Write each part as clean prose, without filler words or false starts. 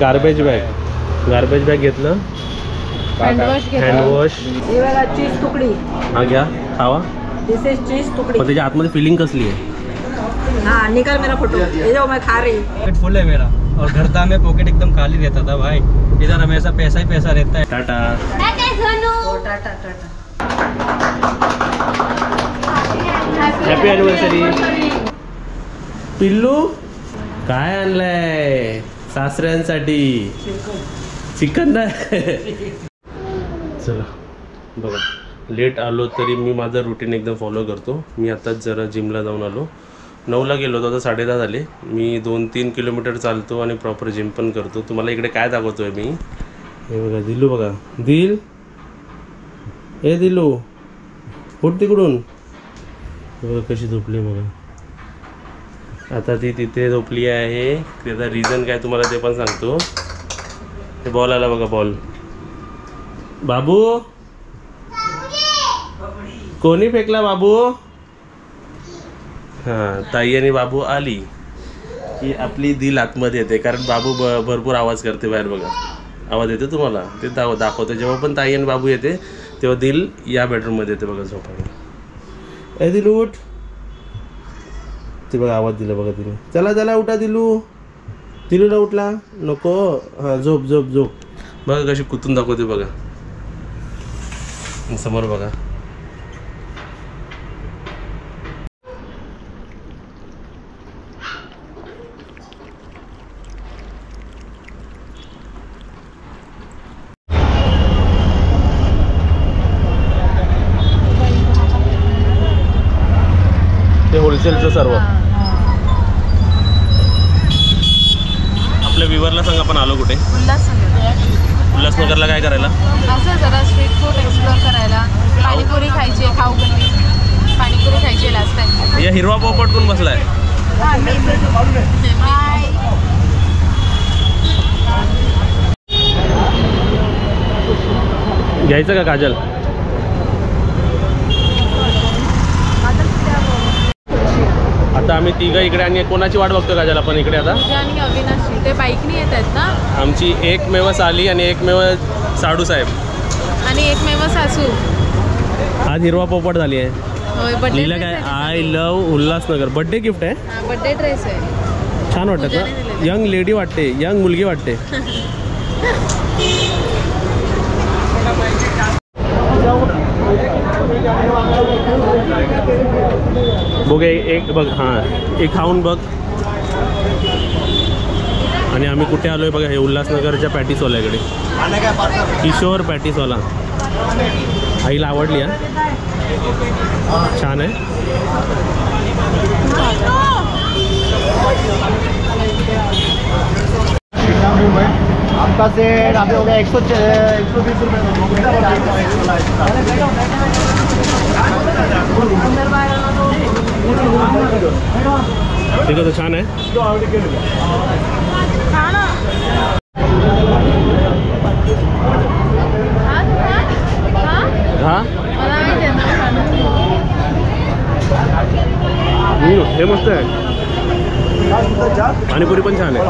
Garbage bag घेतलं. Handwash. चीज तुकड़ी. हा घ्या खावा. दिस इज चीज तुकड़ी. पण त्याच्या आतमध्ये फिलिंग कसली आहे? हाँ निकाल मेरा फोटो. ये जो मैं खा रही. पॉकेट फुल है मेरा और घर था में पॉकेट एकदम खाली रहता था भाई. इधर हमेशा पैसा ही पैसा रहता है. Tata. Tata tata. Happy anniversary. पिल्लू काय आणलंय सासऱ्यांसाठी? चिकन नाही. चला बघा लेट आलो तरी मी माझं रुटीन एकदम फॉलो करतो. मी आताच जरा जिमला जाऊन आलो. 9ला गेलो होतो, आता 10:30 झाले. मी 2-3 किलोमीटर चालतो आणि प्रॉपर जिम पण करतो. तुम्हाला इकडे काय दाखवतोय मी? हे बघा दिलू. बघा दिल. हे दिलू उठ तिकडून. बघा कशी झोपली. बघा आता ती तिथे झोपली आहे. त्याचा रिझन काय तुम्हाला ते पण सांगतो. ते बॉल आला बघा. बॉल. बाबू कोणी फेकला? बाबू. हां ताई आणि बाबू आली की आपली दिल आतमध्ये येते, कारण बाबू भरपूर आवाज करते बाहेर. बघा आवाज येते तुम्हाला, ते दाखवतो. जेव्हा पण ताई आणि बाबू येते तेव्हा दिल या बेडरूममध्ये येते बघा झोपायला. ए दिलू उठ. ते बघा आवाज दिला बघा तिने. चला चला उठा दिलू. दिलूला उठला नको. हां झोप झोप झोप. बघा कशी कुतून दाखवते बघा समोर. बघा ते होलसेलचं सर्व. आपल्या विवरला सांग आपण आलो कुठे? उल्हासनगरला काय करायला? असं जरा स्ट्रीट फूड एक्सप्लोर करायला. पाणीपुरी खायची. खाऊ गल्ली पाणीपुरी खायची लास्ट टाइम. या हिरवा पोपट कोण बसलाय? घ्यायचं का काजल? आता आम्ही तिघं इकडे आणि कोणाची वाट बघतो काजल आपण इकडे? आता आणि अविनाशी ते बाईकनी येत आहेत ना. आमची एकमेव साली आणि एकमेव साडू साहेब आणि एकमेव सासू. आज हिरवा पोपट झाली आहे. बर्थडे लिहिलं काय? I love Ulhasnagar. Birthday gift आहे. बर्थडे ड्रेस आहे. छान वाटत ना. यंग लेडी वाटते, यंग मुलगी वाटते. बघ एक बघ. हां एक खाऊन बघ. आणि आम्ही कुठे आलोय बघा? हे उल्हासनगरच्या पॅटीसवाल्याकडे. किशोर पॅटीसवाला. आईला आवडली. हा छान आहे. आपका सेट अभी हो गया 120 रुपये. ठीक आहे. छान आहे. हा हे मस्त आहे. पाणीपुरी पण छान आहे.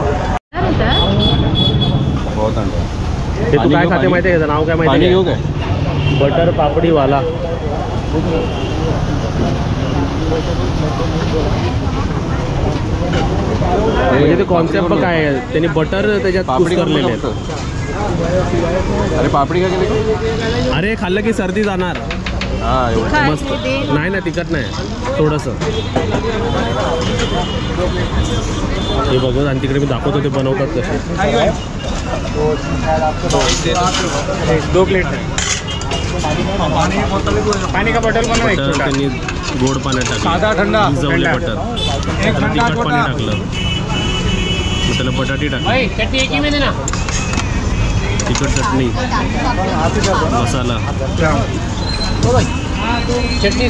हे तू काय खाते माहिती आहे का? नाव काय माहिती आहे? बटर पापडीवाला. म्हणजे ते कॉन्सेप्ट काय आहे? त्यांनी बटर त्याच्यात कुस्करलेले आहेत. अरे पापडी का केली? अरे खाल्लं की सर्दी जाणार. मस्त. नाही ना तिखट नाही थोडंसं. हे बघ आणि तिकडे मी दाखवतो ते बनवतात कसे. 2 प्लेट पाणी का बॉटल बनवा. त्यांनी गोड पाण्यात टाकलं. साधा थंडा भिजवले बटर. तिखट पाणी टाकलं. मग त्याला बटाटी टाकली. तिखट चटणी मसाला चटनी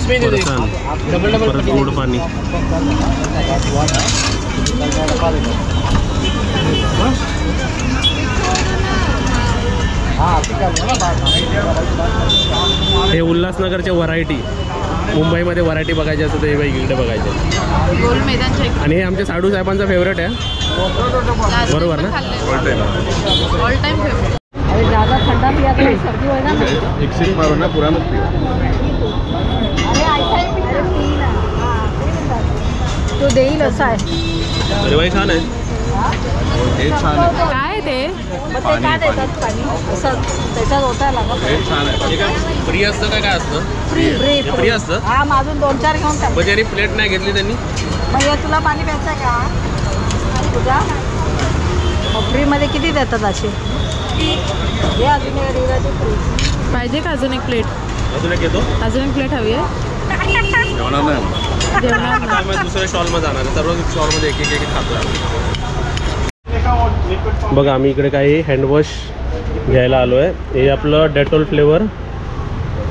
परत गोड पाणी. हे उल्हासनगरच्या व्हरायटी. मुंबईमध्ये व्हरायटी बघायची असतं तर हे बाई इकडे बघायचे. गोल मैदानच्या इकडे. आणि हे आमचे साडू साहेबांचा फेवरेट आहे. बरोबर ना? All time favourite. अरे ज़्यादा ठंडा पिया तो सर्दी होएगा ना. एक सिप मारो ना, पुरा मत पियो. अरे ऐसा ही पिया. तो देईल असा आहे. अरे बाई छान आहे. हे छान आहे. काय ते मग ते काय देतात पाणी असं त्याच्यात होता लागत. हे छान आहे. हे काय फ्री असतं का काय असतं? फ्री फ्री असतं? हा अजून 2-4 घेऊन टाक. म्हणजे यांनी प्लेट नाही घेतली त्यांनी. मग हे तुला पाणी प्यायचं आहे का तुझ्या? मग फ्रीमध्ये किती देतात असे? हे अजून पाहिजे का अजून एक प्लेट? अजून एक येतो. अजून एक प्लेट हवी आहे. जेवणार नाही. जेवणार आता आम्ही दुसऱ्या स्टॉलमध्ये जाणार आहे. सर्व स्टॉलमध्ये एक एक खातो. बघा आम्ही इकडे काही हँडवॉश घ्यायला आलो आहे. हे आपलं डेटॉल फ्लेवर,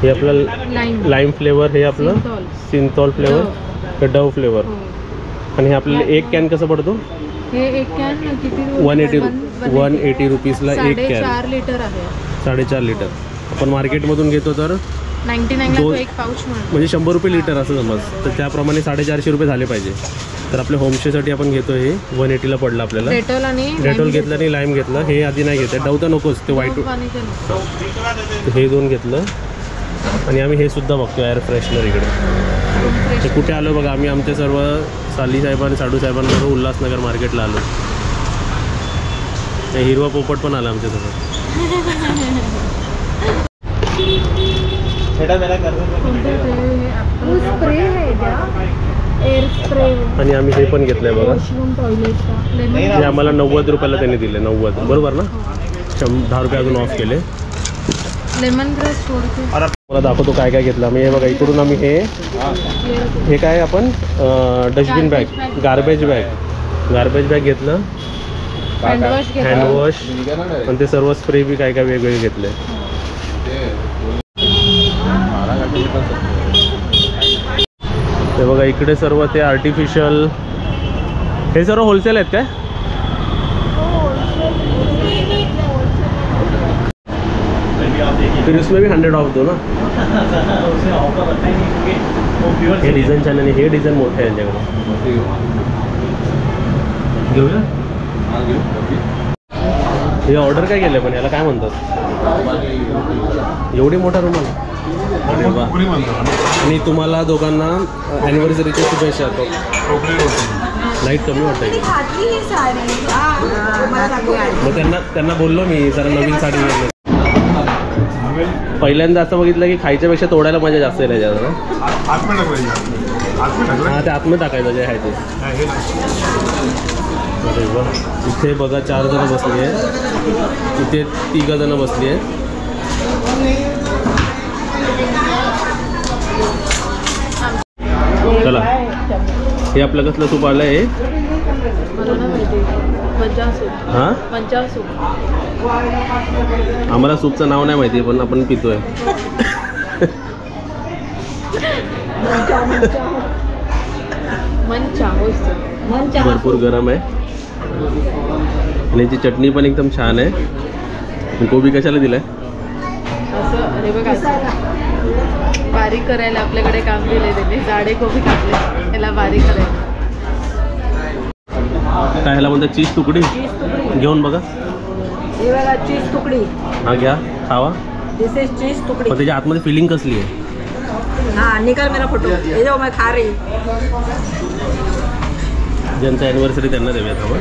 हे आपलं लाईम फ्लेवर, हे आपलं सिंथॉल फ्लेवर, हे डव फ्लेवर. आणि हे आपल्याला एक कॅन कसं पडतो? हे एक कॅन किती? 180 रुपीजला एक कॅन. 4.5 लिटर आहे. 4.5 लिटर. आपण मार्केटमधून घेतो तर 99 ला तो एक पाऊच म्हणजे 100 रुपये लिटर असं समज. तर त्याप्रमाणे 450 रुपये झाले पाहिजे. तर आपल्या होमस्टेसाठी आपण घेतो हे 180ला पडलं आपल्याला. डेटॉल घेतलं आणि लाईम घेतलं. हे आधी नाही घेतं. डव तर नकोच ते व्हाईट. हे 2 घेतलं. आणि आम्ही हे सुद्धा बघतो एअर फ्रेशनर इकडे. ते कुठे आलो बघा आम्ही आमचे सर्व साली साहेब आणि साडू साहेबांबरोबर उल्हासनगर मार्केटला आलो. ते हिरवा पोपट पण आला आमच्यासोबत. आणि आम्ही हे पण घेतलंय बघा. हे आम्हाला 90 रुपयाला त्यांनी दिले. 90 बरोबर ना? 10 रुपये अजून ऑफ केले. लेमन ग्रास मला दाखवतो काय काय घेतलं आम्ही. हे बघा इकडून आम्ही हे काय आपण डस्टबिन बॅग, गार्बेज बॅग घेतलं. हँडवॉश आणि ते सर्व स्प्रे बी काय काय वेगवेगळे घेतले. ते बघा इकडे सर्व ते आर्टिफिशियल. हे सर्व होलसेल आहेत काय? फिर उसमें भी 100 ऑफ दो ना. हे डिझाईन छान आहे. हे डिझाईन मोठे आहे यांच्याकडे. घेऊया. हे ऑर्डर काय केलं पण याला काय म्हणतात? एवढी मोठा रुमाल. अरे वा. आणि तुम्हाला दोघांना ॲनिव्हर्सरीच्या शुभेच्छा. लाईट कमी वाटतं. मग त्यांना बोललो मी जरा नवीन साडी घेऊन. पहिल्यांदा असं बघितलं की खायच्यापेक्षा तोडायला मजा जास्त आहे त्याच्यात. हां ते आतमध्ये टाकायचं जे आहे ते. अरे वा. इथे बघा 4 जण बसली आहे. इथे 3 जण बसली आहे. चला हे आपलं कसलं सूप आलं आहे? हां आम्हाला सूपचं नाव नाही माहिती पण आपण पितोय. भरपूर गरम आहे. आणि याची चटणी पण एकदम छान आहे. कोबी कशाला दिलाय? असं अरे बघा बारीक करायला आपल्याकडे काम दिले त्यांनी. जाडे कोबी टाकले त्याला बारीक करायला. काय ह्याला म्हणतात? चीज तुकडी. घेऊन बघा. हे बघा चीज तुकडी. हा घ्या खावा. दिस इज चीज तुकडी. पण त्याच्या आतमध्ये फिलिंग कसली आहे? हाँ निकाल मेरा फोटो. ये जो मैं खा रही. ज्यांचं ॲनिव्हर्सरी त्यांना देऊयात आपण.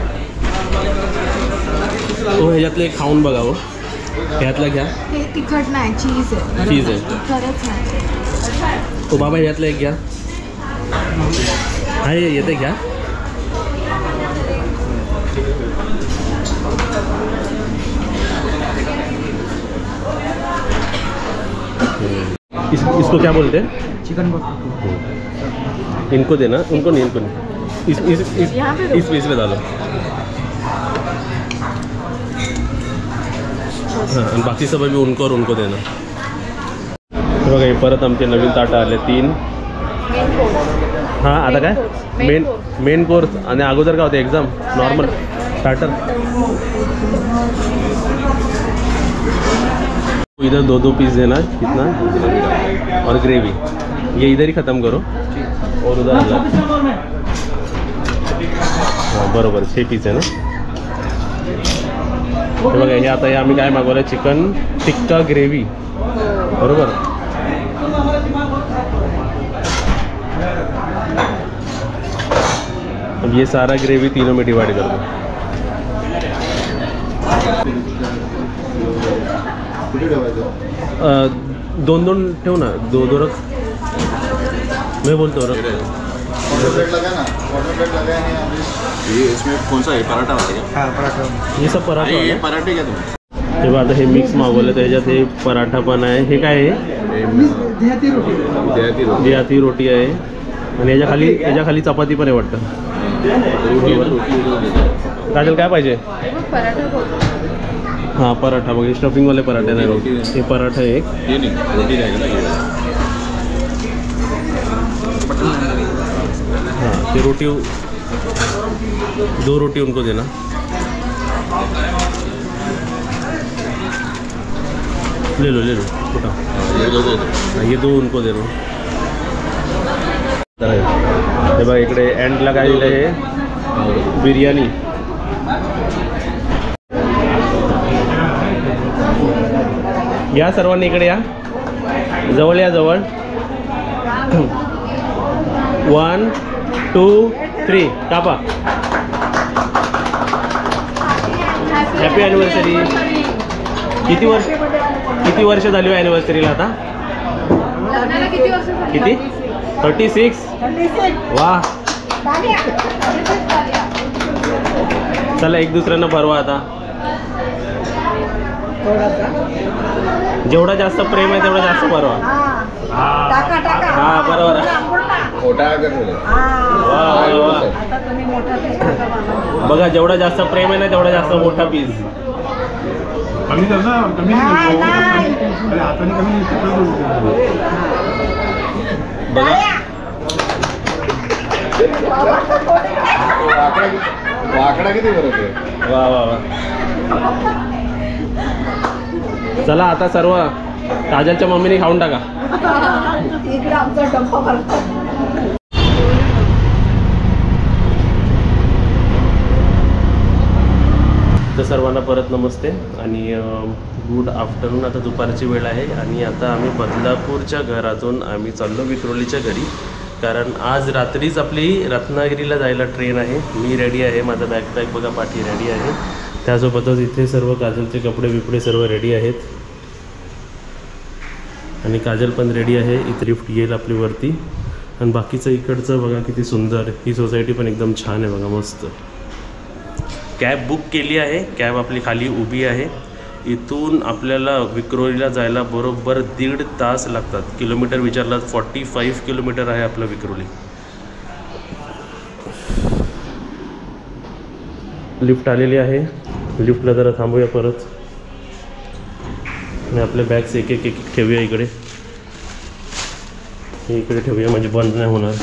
तो ह्याच्यातलं एक खाऊन बघा. हो ह्यातला घ्या. हे तिखट नाही चीज आहे. चीज आहे. खरंच नाही. तो बाबा ह्यातलं एक घ्या. हा येते घ्या. इसको क्या बोलते हैं? Chicken butter. इनको देना. उनको नहीं. इस में डालो. हाँ आणि बाकी सब अभी उनको देना. बघा हे परत आमचे नवीन ताटं आले 3. हां आता काय मेन कोर्स आणि अगोदर काय होते एक्झाम नॉर्मल स्टार्टर. इधर 2 पीस देना कितना और ग्रेवी. ये इधर ही खत्म करो और उधर अलग। हाँ बरोबर 6 पीस आहे ना। हे बघा हे आता हे आम्ही काय मागवलं चिकन टिक्का ग्रेव्ही बरोबर। अब ये सारा ग्रेवी तीनों में डिवाइड कर दो। दोन दोन ठेव ना, दो दो रख। मैं बोलतो रख। ये इसमें कौन सा है, पराठा वाला क्या? हाँ पराठा। ये सब पराठा ये आहे? पराठे क्या तुम्ही? तेव्हा आता हे मिक्स मागवलं त्याच्यात हे पराठा पण आहे। हे काय आहे? देहाती रोटी। देहाती रोटी आहे आणि याच्या खाली चपाती पण आहे वाटतं। काजल काय पाहिजे? पराठा बघ. हां पराठा बघ, स्टफिंगवाले पराठे नाही, हे पराठा एक। ये नहीं रोटी रहेगा ना ये। हाँ ये रोटी 2 रोटी उनको देना। ले लो उठा। ये दो दे दो। हाँ, ये 2 उनको दे दो। हे बघा इकडे एंडला काय दिलं आहे बिर्याणी। या सर्वांनी इकडे या, जवळ या जवळ। 1 2 3 कापा। Happy anniversary. किती वर्ष झाली हो ॲनिव्हर्सरीला आता? लग्नाला किती वर्ष झाली? किती? 36। वा चला एक दुसऱ्यांना भरवा आता। जेवढा जास्त प्रेम आहे तेवढा जास्त भरवा। टाका टाका. हा बरोबर आहे। मोठा अगर वा वा वा। आता तुम्ही मोठा पीस टाका मला. बघा जेवढा जास्त प्रेम आहे ना तेवढा जास्त मोठा पीस। बघा वाकडा किती बरोबर आहे। वा वा वा। चला आता सर्व काजलच्या मम्मीने खाऊन टाका। इकडे आमचा डब्बा भरतो. तर सर्वांना परत नमस्ते आणि गुड आफ्टरनून। आता दुपारची वेळ आहे आणि आता आम्ही बदलापूरच्या घरातून आम्ही चाललो विक्रोलीच्या घरी, कारण आज रात्रीच आपली रत्नागिरीला जायला ट्रेन आहे। मी रेडी आहे, माझा बॅकपॅक बघा पाठी रेडी आहे, त्यासोबतच इथे सर्व काजलचे कपडे बिपडे सर्व रेडी आहेत आणि काजल पण रेडी आहे। इथे लिफ्ट येईल आपली वरती आणि बाकीचं इकडचं बघा किती सुंदर, ही सोसायटी पण एकदम छान आहे बघा, मस्त। कॅब बुक केली आहे, कॅब आपली खाली उभी आहे। इथून आपल्याला विक्रोलीला जायला बरोबर 1.5 तास लागतात। किलोमीटर विचारला 45 किलोमीटर आहे आपलं विक्रोली। लिफ्ट आलेली आहे, लिफ्टला जरा थांबूया परत आणि आपले बॅग्स एक एक ठेवूया इकडे। हे इकडे ठेवूया म्हणजे बंद नाही होणार।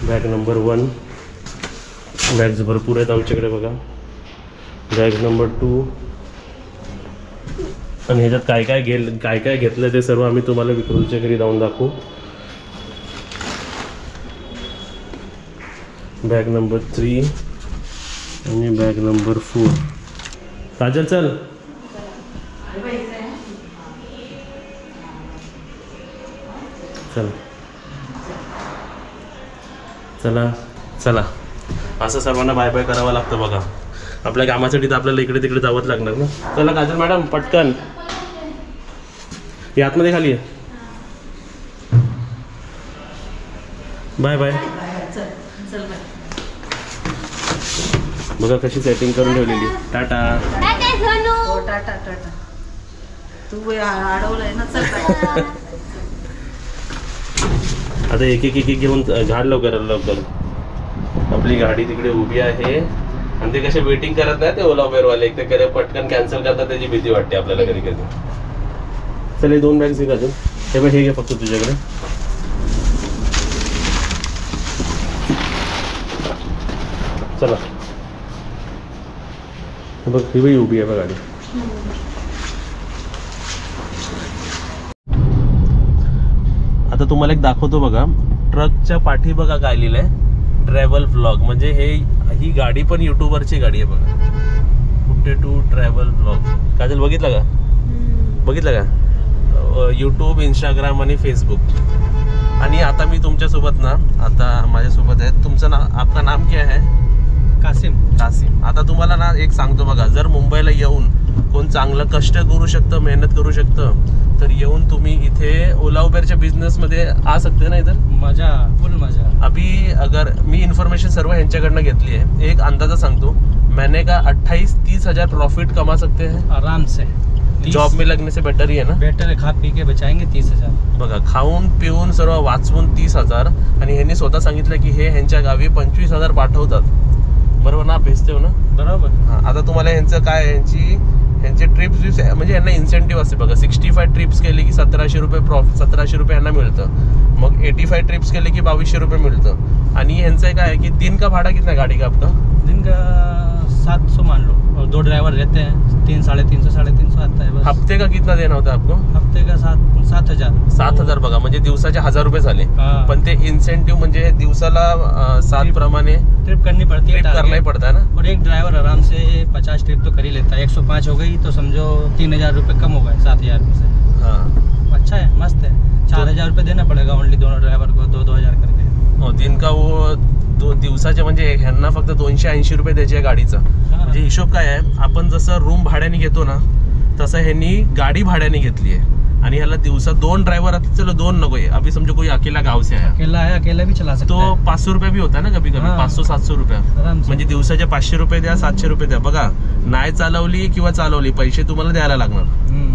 बॅग नंबर 1, बॅग्स भरपूर आहेत आमच्याकडे बघा। बॅग नंबर 2 आणि ह्याच्यात काय काय घेतलं ते सर्व आम्ही तुम्हाला विक्रोलीच्या घरी जाऊन दाखवू। बॅग नंबर 3 आणि बॅग नंबर 4। काजल चल चल चला चला। असं सर्वांना बाय बाय करावं लागतं बघा, आपल्या कामासाठी तर आपल्याला इकडे तिकडे जावंच लागणार ना। चला काजल मॅडम पटकन या आतमध्ये खाली आहे। Bye bye. बघा कशी सेटिंग करून ठेवलेली। टाटा। हो, टाटा टाटा. तू अडवलंय ना. चल आता एक एक घेऊन घाल लवकर। आपली गाडी तिकडे उभी आहे आणि ते कसे वेटिंग करत नाही ते ओला उबेरवाले, एक ते कधी पटकन कॅन्सल करतात, त्याची भीती वाटते आपल्याला कधी कधी। चल हे 2 बॅग्स घे अजून, हे बघ हे घे फक्त तुझ्याकडे। चला बघ ही बाई उभी आहे बघ गाडी। आता तुम्हाला एक दाखवतो बघा, ट्रकच्या पाठी बघा काय लिहिलंय, ट्रॅव्हल व्लॉग. म्हणजे ही गाडी पण युट्यूबरची गाडी आहे बघा, कुठे टू ट्रॅव्हल व्लॉग. काजल बघितलं का यूट्यूब, इंस्टाग्राम आणि फेसबुक. आणि आता मी तुमच्यासोबत ना, आता माझ्यासोबत आहे, तुमचं नाव, आपका नाम क्या है? कासिम. आता तुम्हाला ना एक सांगतो बघा, जर मुंबईला येऊन कोण चांगलं कष्ट करू शकतं, मेहनत करू शकतं, तर येऊन तुम्ही इथे ओला उबेरच्या बिझनेस मध्ये आ सकते ना. इधर मजा, फुल मजा. अभी अगर मी इन्फॉर्मेशन सर्व ह्यांच्याकडनं घेतली आहे, एक अंदाजा सांगतो, मैंने का 28-30 हजार प्रॉफिट कमा सकते हैं आराम से. जॉब में लगने से बेटर ही है ना. बेटर है, खा पी के बचाएंगे 30,000. बघा, खाऊन पिऊन सर्व वाचवून 30,000. आणि ह्यांनी स्वतः सांगितलं की हे ह्यांच्या गावी 25,000 पाठवतात. बरोबर ना, भेजते हो ना. बरोबर. हा, आता तुम्हाला यांचं काय, ह्यांचे ट्रिप्स म्हणजे यांना इन्सेंटिव्ह असते बघा. 65 ट्रिप्स केले की 1700 रुपये प्रॉफिट, 1700 रुपये यांना मिळतं. मग 85 ट्रिप्स केले की 2200 रुपये मिळतं. आणि यांचं काय आहे की दिन का भाड़ा कितना गाड़ी का आपका? दिन का 700 मान लो, और 2 ड्राइवर रहते हैं, 300-350 आता है बस. हफ्ते का कितना देना होता आपको? हफ्ते का 7,000. 7,000 बघा, म्हणजे दिवसाचे 1000 रुपये झाले. हाँ. पण ते इन्सेंटिव्ह म्हणजे दिवसाला 7 प्रमाणे ट्रिप करनी पड़ती है, ट्रिप करना ही पड़ता है ना. और एक ड्राइवर आराम से 50 ट्रिप तो कर ही लेता है. 105 हो गई तो समझो 3,000 रुपये कम हो गए 7,000 में से. हाँ, अच्छा है, मस्त है. 4,000 रुपये देना पड़ेगा ओनली दोनों ड्राइवर को, 2,000 करके. दिन का वो दिवसाचे म्हणजे ह्यांना फक्त 280 रुपये द्यायचे गाडीचा. म्हणजे हिशोब काय आहे, आपण जसं रूम भाड्याने घेतो ना, तसं ह्यांनी गाडी भाड्याने घेतली आहे. आणि ह्याला दिवसा 2 ड्राइवर आते, चलो 2 नको है, अभी समझो कोई अकेला गाव से आया, अकेला भी चला सकता तो है. 500 रुपये भी होता है ना कभी कभी. हाँ. 500-700 रुपये आराम से. म्हणजे दिवसाचे 500 रुपये द्या, 700 रुपये द्या. बघा, नाही चालवली किंवा चालवली, पैसे तुम्हाला द्यायला लागणार.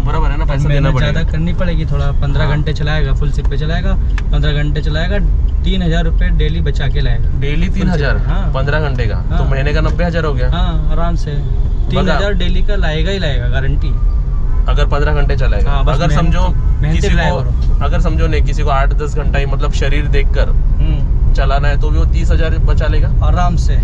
बरोबर है ना, पैसा देना मेहनत पड़ेगा. ज्यादा करनी पड़ेगी थोड़ा. 15 हाँ. घंटे चलाएगा, फुल सिप पे चलाएगा, 15 घंटे चलाएगा, 3,000 रुपये डेली बचा के लाएगा. डेली 3,000. हाँ. 15 घंटे का. हाँ. तो महीने का 90,000 हो गया. हाँ, आराम से 3,000 डेली का लाएगा ही लाएगा, गारंटी. अगर 15 घंटे चलाएगा. हाँ, बस अगर मेहनत- समझो मेहनती किसी driver को, अगर समझो नहीं किसी को 8-10 घंटा ही मतलब शरीर देखकर चलाना है, तो भी वो 30,000 बचा लेगा आराम से.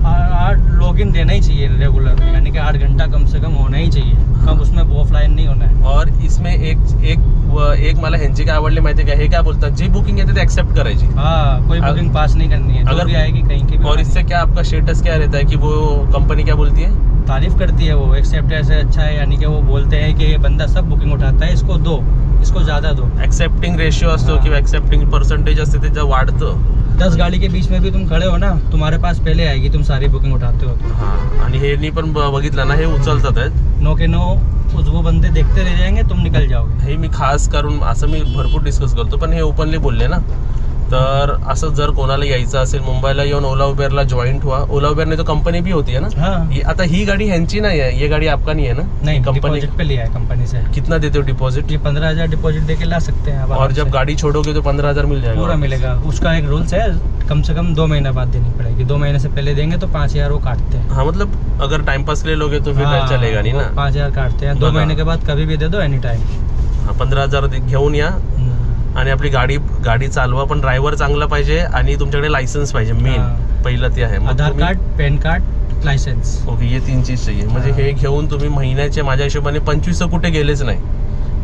8 लॉगिन देना ही चाहिए रेगुलर, यानी कि 8 घंटा कम से कम होना ही चाहिए. कम उसमें ऑफलाइन नहीं होना है. और इसमें एक मला ह्यांची काय आवडली माहिती आहे का, हे काय बोलतात, जी बुकिंग येते ते एक्सेप्ट करायची. हाँ, कोई बुकिंग पास नहीं करनी है, अगर जो भी आएगी कहीं की भी. और इससे क्या आपका स्टेटस क्या रहता है कि वो कंपनी क्या बोलती है, तारीफ करती है वो, एक्सेप्ट ऐसे अच्छा है, यानी कि वो बोलते हैं कि ये बंदा सब बुकिंग उठाता है, इसको दो, इसको ज्यादा दो. एक्सेप्टिंग रेशियो असतो हाँ. किंवा एक्सेप्टिंग पर्सेंटेज असते त्याचं वाढतं. 10 गाड़ी के बीच में भी तुम खड़े हो ना, तुम्हारे पास पहले आएगी, तुम सारी बुकिंग उठाते हो तो. हा, आणि हे पण बघितलं ना, हे उचलतात आहेत. 9 के 9 वो बंदे देखते रह जाएंगे, तुम निकल जाओगे. हे मी खास करून असं मी भरपूर डिस्कस करतो, पण हे ओपनली बोलले ना. तर असं जर कोणाला यायचं असेल मुंबईला, येऊन ओला उबेरला जॉईंट हुआ. ओला उबेर तो कंपनी भी होती है ना. हाँ. आता ही गाड़ी ह्यांची नहीं है, ये गाड़ी आपका नहीं है ना. नहीं, कंपनी डिपॉजिट पे लिया है कंपनी से. कितना देते हो डिपॉजिट? ये 15,000 डिपॉजिट दे के ला सकते हैं आप. और जब गाड़ी छोड़ोगे तो 15,000 मिल जाएगा. पूरा मिलेगा. उसका एक रूल्स है, कम से कम 2 महीने बाद देनी पड़ेगी. 2 महीने से पहले देंगे तो 5,000 वो काटते हैं. हाँ, मतलब अगर टाइम पास के लिए लोगे तो फिर हाँ, चलेगा नहीं ना. 5,000 काटते हैं. 2 बघा. महीने के बाद कभी भी दे दो, एनी टाइम. 15,000 घेऊन या आणि आपली गाडी चालवा. पण ड्रायव्हर चांगला पाहिजे आणि तुमच्याकडे लायसन्स पाहिजे. मेन हाँ. पहिलं ते आहे. मग आधार तुम्ही- कार्ड, पैन कार्ड, लाइसेंस. ओके, ये 3 चीज चाहिए. म्हणजे हे घेऊन तुम्ही महिन्याचे माझ्या हिशोबाने 25 कुठे गेलेच नाही.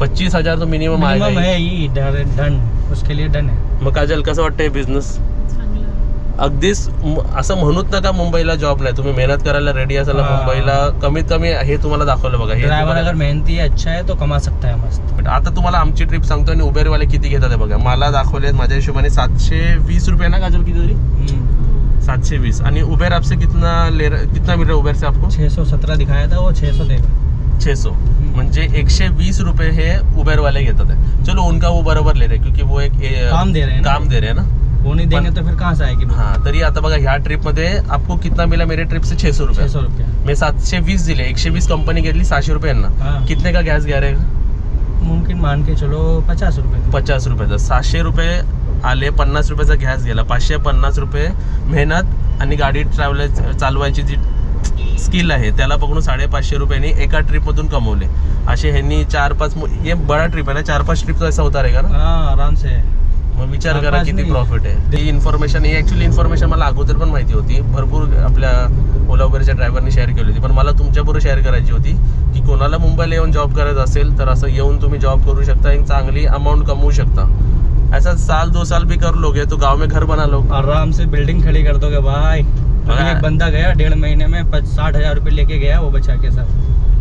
25,000 तो मिनिमम मिनिमम आहे. है ही, डन, उसके लिए डन है. मग काजल कसं वाटतंय बिझनेस? अगदीच असं म्हणूत नका मुंबईला जॉब नाही, तुम्ही मेहनत करायला रेडी असाल हाँ. मुंबईला. कमीत कमी हे तुम्हाला दाखवलं बघा. हे ड्राइवर तुम्हाला- अगर मेहनती है, अच्छा है तो कमा सकता है मस्त. But आता तुम्हाला आमची ट्रिप सांगतो आणि उबेरवाले किती घेतात हे बघा. मला दाखवले माझ्या हिशोबाने 720 रुपये ना काजल, किती तरी 720. आणि उबेर आपसे कितना मिल रहा है उबेर से आपको? 617 दिखाया था, वो 600 देगा. 600 म्हणजे 120 रुपये हे उबेर वाले घेतात आहे. चलो उनका वो बरोबर ले रहे क्योंकि वो एक काम दे रहे हैं ना. काम दे रहे हैं ना. वो नहीं देंगे तो फिर कहाँ से आएगी. हाँ, तरी आता बघा ह्या ट्रिप मध्ये आपको कितना मिला मेरे ट्रिप से? 600 रुपये. 600 रुपया. मैं 720 दिले, 120 कंपनी घेतली, 600 रुपये यांना. हाँ. कितने का गॅस घ्या रे? मुमकिन मान के चलो 50 रुपये. 50 रुपयाचा. 700 रुपये आले, 50 रुपयाचा गॅस गेला. 550 रुपये मेहनत आणि गाडी चालवायची जी स्किल आहे त्याला पकडून 550 रुपयांनी एका ट्रिप मधून कमवले. असे ह्यांनी 4-5, ये बडा ट्रिप आहे ना, 4-5 ट्रिप ऐसा होता रहेगा ना. हाँ, आराम से. मग विचार करा 4-5 किती नाही. प्रॉफिट आहे. ही इन्फॉर्मेशन, ही ऍक्च्युअली इन्फॉर्मेशन मला अगोदर पण माहिती होती, भरपूर आपल्या ओला उबेरच्या ड्रायव्हरनी शेअर केली होती, पण मला तुमच्याबरोबर शेअर करायची होती की कोणाला मुंबईला येऊन जॉब करायचा असेल तर असं येऊन तुम्ही जॉब करू शकता, एक चांगली अमाऊंट कमवू शकता. ऐसा साल 2 साल भी कर लोगे तो गांव में घर बना लो, आराम से बिल्डिंग खड़ी कर दोगे भाई। अभी एक बंदा गया 1.5 महीने में 60,000 रुपये लेके गया, वो बचा के साथ।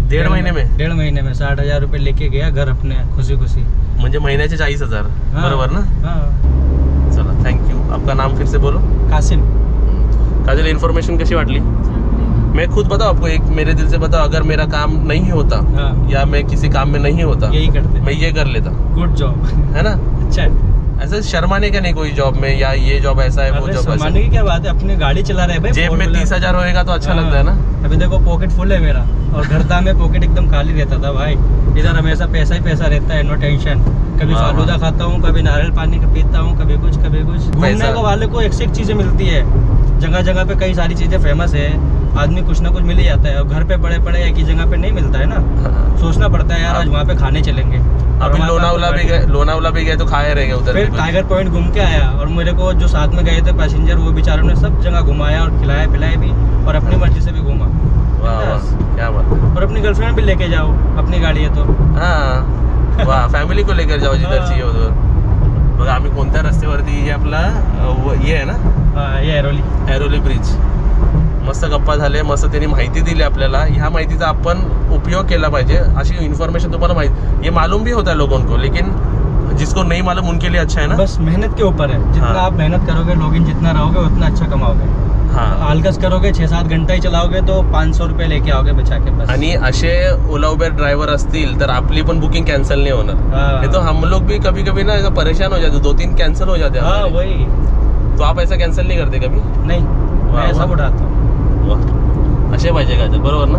1.5 महीने में 1.5 महीने में 60,000 रुपये लेके गया घर अपने, खुशी खुशी। म्हणजे महिन्याचे 40,000, हाँ, बरोबर ना? हाँ। चला थँक्यू. आपका नाम फिर से बोलो. कासिम. काजल, इन्फॉर्मेशन कैसी वाटली? मैं खुद बताऊँ आपको, एक मेरे दिल से बताओ, अगर मेरा काम नहीं होता हाँ। या मैं किसी काम में नहीं होता, यही करते, मैं ये कर लेता. गुड जॉब है ना? अच्छा है। ऐसा शर्माने का नहीं कोई जॉब में, या ये जॉब ऐसा है वो जॉब ऐसा मानने की क्या बात है, अपनी गाड़ी चला रहे भाई, जेब में 30,000 होएगा तो अच्छा हाँ। लगता है ना. अभी देखो पॉकेट फुल है मेरा, और घर था में पॉकेट एकदम खाली रहता था भाई. इधर हमेशा पैसा ही पैसा रहता है, नो टेंशन. कभी वाह, फालूदा खाता हूँ, कभी नारियल पानी का पीता हूँ, कभी कुछ कभी कुछ. घूमने को वाले को एक से एक चीजें मिलती है, जगह जगह पे कई सारी चीजें फेमस है, आदमी कुछ ना कुछ मिल ही जाता है. और घर पे पड़े पड़े एक ही जगह पे नहीं मिलता है ना, सोचना पड़ता है यार आज वहाँ पे खाने चलेंगे. अभी लोनावला भी गए तो खाए रहेंगे उधर. फिर भी टाइगर पॉइंट घूम के आया, और मेरे को जो साथ में गए थे पैसेंजर, वो बेचारों ने सब जगह घुमाया और खिलाया पिलाया भी, और अपनी मर्जी से भी घूमा. वाह वाह, क्या बात है. और अपनी गर्लफ्रेंड भी लेके जाओ, अपनी गाड़ी है तो. हाँ वाह, फॅमिली को लेकर जाओ जिधर चाहिए उधर. बघा आम्ही कोणत्या रस्त्यावरती, हे आपला ये आहे ना, हाँ, ये ऐरोली ब्रिज. मस्त गप्पा झाले, मस्त त्यांनी माहिती दिली आपल्याला. ह्या माहितीचा आपण उपयोग केला पाहिजे. अशी इन्फॉर्मेशन तुम्हाला माहिती, ये मालूम भी होता है लोगों को, लेकिन जिसको नहीं मालूम उनके लिए अच्छा है ना. बस मेहनत के ऊपर है, जितना हाँ. आप मेहनत करोगे, लॉगिन जितना रहोगे उतना अच्छा कमाओगे. हाँ. आलकस करोगे 6-7 घंटा ही चलाओगे तो 500 रुपये लेके आओगे बचा के बस. आणि असे ओला उबेर ड्रायव्हर असतील तर आपली पण बुकिंग कॅन्सल नहीं होणार. हाँ. ये तो हम लोग भी कभी कभी ना ऐसा परेशान हो जाते, 2-3 कैंसिल हो जाते हैं हाँ हमारे. वही. तो आप ऐसा कैंसिल नहीं करते कभी? नहीं, मैं सब उठाता हूँ. वाह, असे पाहिजे का, बरोबर ना?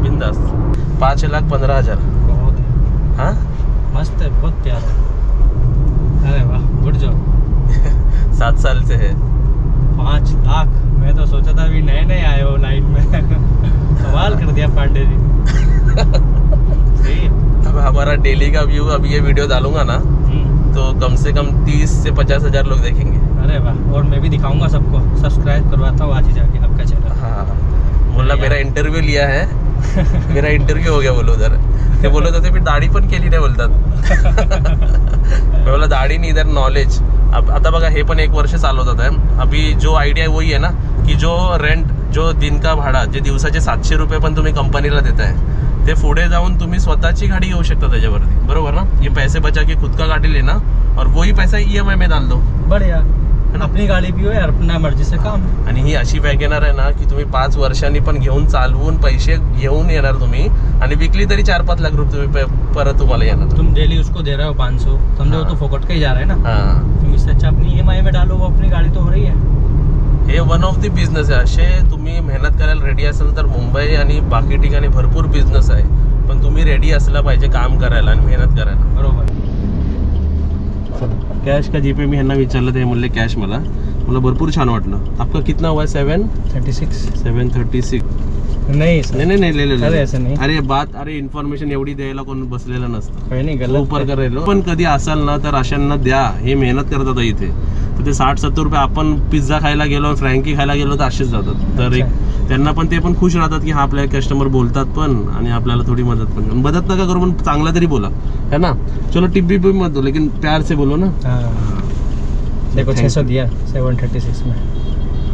बिंदास. 5,15,000. बहुत है. हाँ, मस्त है, बहुत प्यारा. अरे वाह, गुड जॉब. 7 साल से है. 5 लाख, मैं तो सोचा था अभी नए नए आए हो लाइन में. सवाल कर दिया पांडे जी. सही है. अब हमारा डेली का व्यू, अब ये वीडियो डालूंगा ना तो कम से कम 30 से 50,000 लोग देखेंगे. अरे वाह, और मैं भी दिखाऊंगा सबको. सब्सक्राइब करवाता हूँ आज ही जाके आपका चैनल. हाँ, बोला मेरा इंटरव्यू लिया है. मेरा इंटरव्यू हो गया बोलो उधर. ते बोलत होते मी दाढी पण केली नाही बोलतात. बोला दाढी नाही, इधर नॉलेज. अब आता बघा हे पण 1 वर्ष चालवतात आहे. अभी जो आयडिया वही है ना की जो रेंट, जो दिन का भाडा, जे दिवसाचे 700 रुपये पण तुम्ही कंपनीला देताय, ते पुढे जाऊन तुम्ही स्वतःची गाडी घेऊ शकता त्याच्यावरती, बरोबर ना? ये पैसे बचा के खुद का गाड़ी लेना और वही पैसा EMI में डाल दो. बढ़िया, अपनी गाडी भी हो यार, अपना मर्जी से काम. आणि ही अशी वॅगनर आहे ना की तुम्ही 5 वर्षांनी पण घेऊन चालवून पैसे घेऊन येणार तुम्ही, आणि विकली तरी 4-5 लाख रुपये तुम्ही परत तुम्हाला येणार. तुम डेली उसको दे रहे हो 500, समझो हाँ. तो फोकट का ही जा रहा है ना. हाँ, तुम इससे अच्छा अपनी EMI में डालो, वो अपनी गाड़ी तो हो रही है. हे वन ऑफ द बिझनेस आहे. असे तुम्ही मेहनत करायला रेडी असाल तर मुंबई आणि बाकी ठिकाणी भरपूर बिझनेस आहे, पण तुम्ही रेडी असला पाहिजे काम करायला आणि मेहनत करायला. बरोबर. कॅश का जीपे मी ह्यांना विचारलं, ते म्हणले कॅश. मला भरपूर छान वाटलं. आपका कितना हुआ? 736. नहीं नाही ले. अरे ऐसे नहीं. अरे बात, अरे इन्फॉर्मेशन एवढी द्यायला कोण बसलेलं नसतं. कोई नहीं, गलत ऊपर करेल. पण कधी असाल ना तर अशांना द्या. हे मेहनत करतात इथे. तर ते 60-70 रुपये, आपण पिझ्झा खायला गेलो, फ्रँकी खायला गेलो तर असेच जातात. तर एक त्यांना पण ते पण खुश राहतात की हा आपल्या कस्टमर बोलतात पण, आणि आपल्याला थोडी मदत पण. मदत नका करू पण चांगला तरी बोला, है ना? चलो टिप भी मत दो, लेकिन प्यार से बोलो ना. हाँ. देखो 600 दिया 736 में.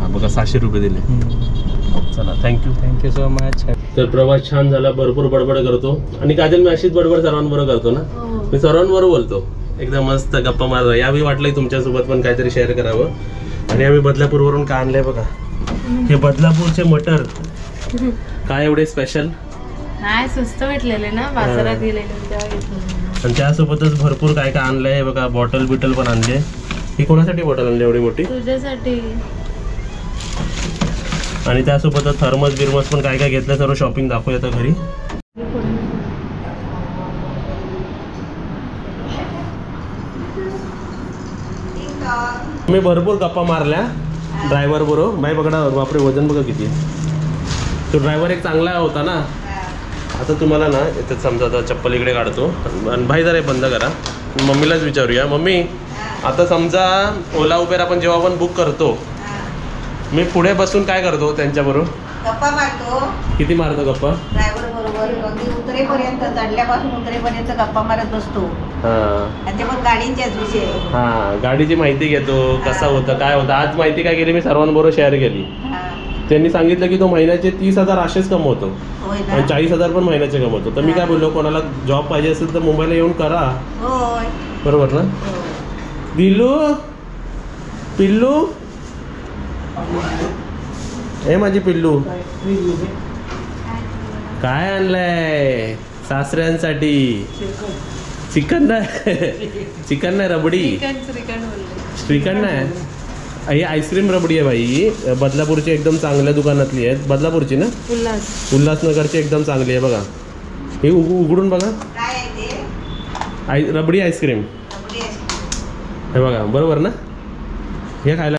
हा बघा 700 रुपये दिले. चला, थँक्यू सो मच. तर प्रवास छान झाला. भरपूर बडबड करतो, आणि काजल मी अशीच बडबड सर्वांबरोबर करतो ना. मी सर्वांबरोबर बोलतो, एकदम मस्त गप्पा मारतो. यावेळी वाटलंय तुमच्यासोबत पण काहीतरी शेअर करावं. आणि आम्ही बदलापूरवरून का आणलंय बघा, हे बदलापूरचे मटर. काय एवढे स्पेशल? नाही, स्वस्त भेटलेले ना बाजारात गेलेले तेव्हा घेतले. आणि त्यासोबतच भरपूर काय काय आणलंय बघा. बॉटल बिटल पण आणले. ही कोणासाठी बॉटल आणली एवढी मोठी? तुझ्यासाठी. आणि त्यासोबतच थर्मस बिरमस पण काय काय घेतलं, सर्व शॉपिंग दाखवूया आता घरी. मी भरपूर गप्पा मारल्या ड्रायव्हर बरोबर. बाई बघा, बापरे वजन बघा किती. तो ड्रायव्हर एक चांगला होता ना. आता तुम्हाला ना इथं समजा, आता चप्पल इकडे काढतो आणि भाई जरा बंद करा. मम्मीलाच विचारूया. मम्मी, आता समजा ओला उबेर आपण जेव्हा आपण बुक करतो, मी पुढे बसून काय करतो त्यांच्याबरोबर? गप्पा मारतो. किती मारतो गप्पा? ड्रायव्हर बरोबर अगदी उतरेपर्यंत, चढल्यापासून उतरेपर्यंत गप्पा मारत बसतो. हां ते पण गाडींच्याच विषय. हां गाडीची माहिती घेतो कसं होतं काय होतं. आज माहिती काय केली मी सर्वांबरोबर शेअर केली. हा. त्यांनी सांगितलं की तो महिन्याचे 30,000 असेच कमवतो होय आणि ना. 40,000 पण महिन्याचे कमवतो. तर मी काय बोललो कोणाला जॉब पाहिजे असेल तर मुंबईला येऊन करा. होय. बरोबर ना. हो. दिलू पिल्लू हे माझी पिल्लू काय आणलंय सासऱ्यांसाठी. चिकन नाही रबडी. श्रीखंड नाही ही आईस्क्रीम रबडी आहे भाई. बदलापूरची एकदम चांगल्या दुकानातली आहे. बदलापूरची ना उल्हासनगरची एकदम चांगली आहे बघा. ही उघडून बघा. काय आहे ते? Rabri ice cream rabri ice cream. हे बघा बरोबर ना. हे खायला